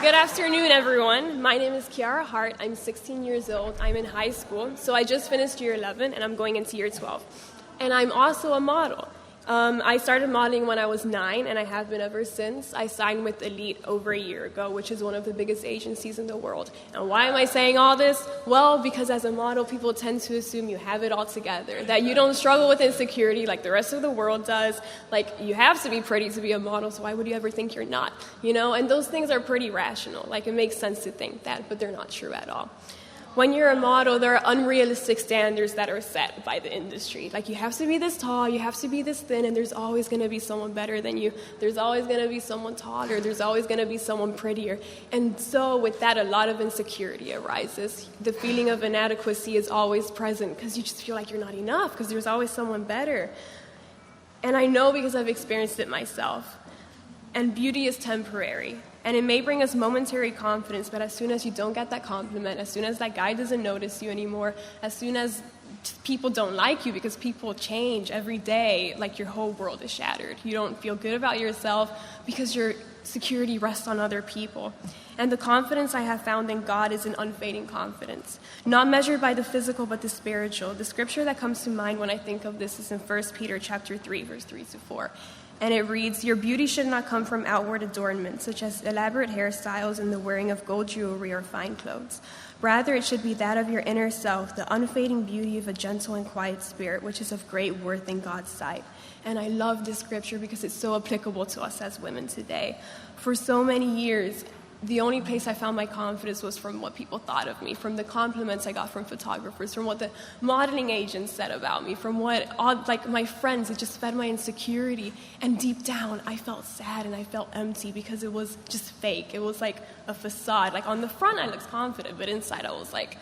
Good afternoon, everyone. My name is Kyara Hart. I'm 16 years old. I'm in high school. So I just finished year 11, and I'm going into year 12. And I'm also a model. I started modeling when I was 9, and I have been ever since. I signed with Elite over a year ago, which is one of the biggest agencies in the world. And why am I saying all this? Well, because as a model, people tend to assume you have it all together, that you don't struggle with insecurity like the rest of the world does. Like, you have to be pretty to be a model, so why would you ever think you're not? You know, and those things are pretty rational. Like, it makes sense to think that, but they're not true at all. When you're a model, there are unrealistic standards that are set by the industry. Like, you have to be this tall, you have to be this thin, and there's always going to be someone better than you. There's always going to be someone taller. There's always going to be someone prettier. And so with that, a lot of insecurity arises. The feeling of inadequacy is always present because you just feel like you're not enough because there's always someone better. And I know because I've experienced it myself. And beauty is temporary. And it may bring us momentary confidence, but as soon as you don't get that compliment, as soon as that guy doesn't notice you anymore, as soon as people don't like you because people change every day, like your whole world is shattered. You don't feel good about yourself because your security rests on other people. And the confidence I have found in God is an unfading confidence, not measured by the physical but the spiritual. The scripture that comes to mind when I think of this is in 1 Peter chapter 3, verse 3-4. And it reads, "Your beauty should not come from outward adornment, such as elaborate hairstyles and the wearing of gold jewelry or fine clothes. Rather, it should be that of your inner self, the unfading beauty of a gentle and quiet spirit, which is of great worth in God's sight." And I love this scripture because it's so applicable to us as women today. For so many years, the only place I found my confidence was from what people thought of me, from the compliments I got from photographers, from what the modeling agents said about me, from what my friends. It just fed my insecurity. And deep down, I felt sad and I felt empty because it was just fake. It was like a facade. Like, on the front, I looked confident, but inside I was like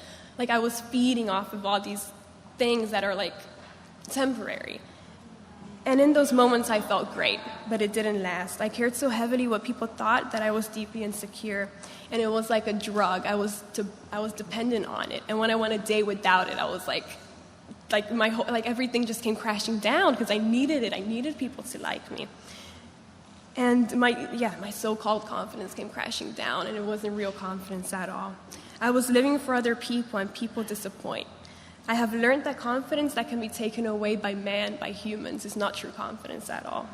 I was feeding off of all these things that are like temporary. And in those moments, I felt great, but it didn't last. I cared so heavily what people thought that I was deeply insecure, and it was like a drug. I was dependent on it. And when I went a day without it, I was everything just came crashing down because I needed it. I needed people to like me. And my so-called confidence came crashing down, and it wasn't real confidence at all. I was living for other people, and people disappoint. I have learned that confidence that can be taken away by by humans, is not true confidence at all.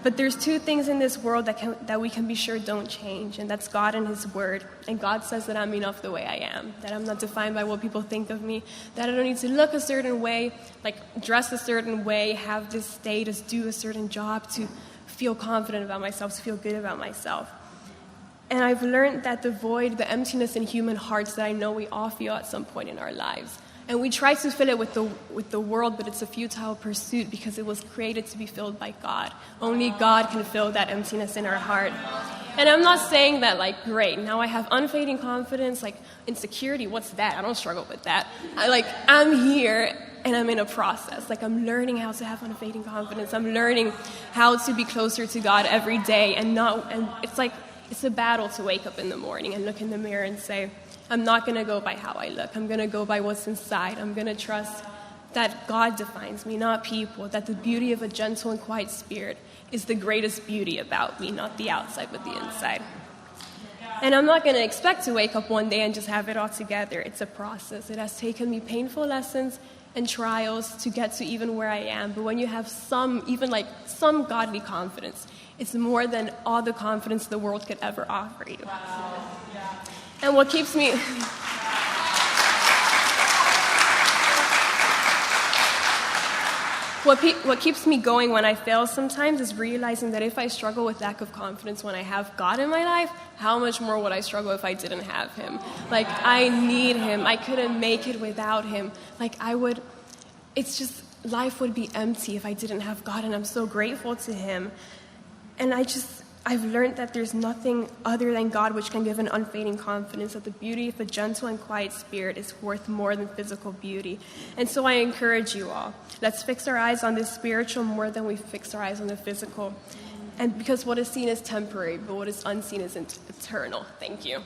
But there's two things in this world that we can be sure don't change, and that's God and His Word. And God says that I'm enough the way I am, that I'm not defined by what people think of me, that I don't need to look a certain way, like dress a certain way, have this status, do a certain job to feel confident about myself, to feel good about myself. And I've learned that the void, the emptiness in human hearts that I know we all feel at some point in our lives. And we try to fill it with the world, but it's a futile pursuit because it was created to be filled by God. Only God can fill that emptiness in our heart. And I'm not saying that, great, now I have unfading confidence, insecurity, what's that? I don't struggle with that. I'm here, and I'm in a process. I'm learning how to have unfading confidence. I'm learning how to be closer to God every day. And it's a battle to wake up in the morning and look in the mirror and say, I'm not going to go by how I look. I'm going to go by what's inside. I'm going to trust that God defines me, not people, that the beauty of a gentle and quiet spirit is the greatest beauty about me, not the outside, but the inside. And I'm not going to expect to wake up one day and just have it all together. It's a process. It has taken me painful lessons and trials to get to even where I am. But when you have some godly confidence, it's more than all the confidence the world could ever offer you. And what keeps me going when I fail sometimes is realizing that if I struggle with lack of confidence when I have God in my life, how much more would I struggle if I didn't have Him? I need Him. I couldn't make it without Him. Life would be empty if I didn't have God, and I'm so grateful to Him. And I've learned that there's nothing other than God which can give an unfading confidence that the beauty of a gentle and quiet spirit is worth more than physical beauty. And so I encourage you all, let's fix our eyes on the spiritual more than we fix our eyes on the physical. And because what is seen is temporary, but what is unseen is eternal. Thank you.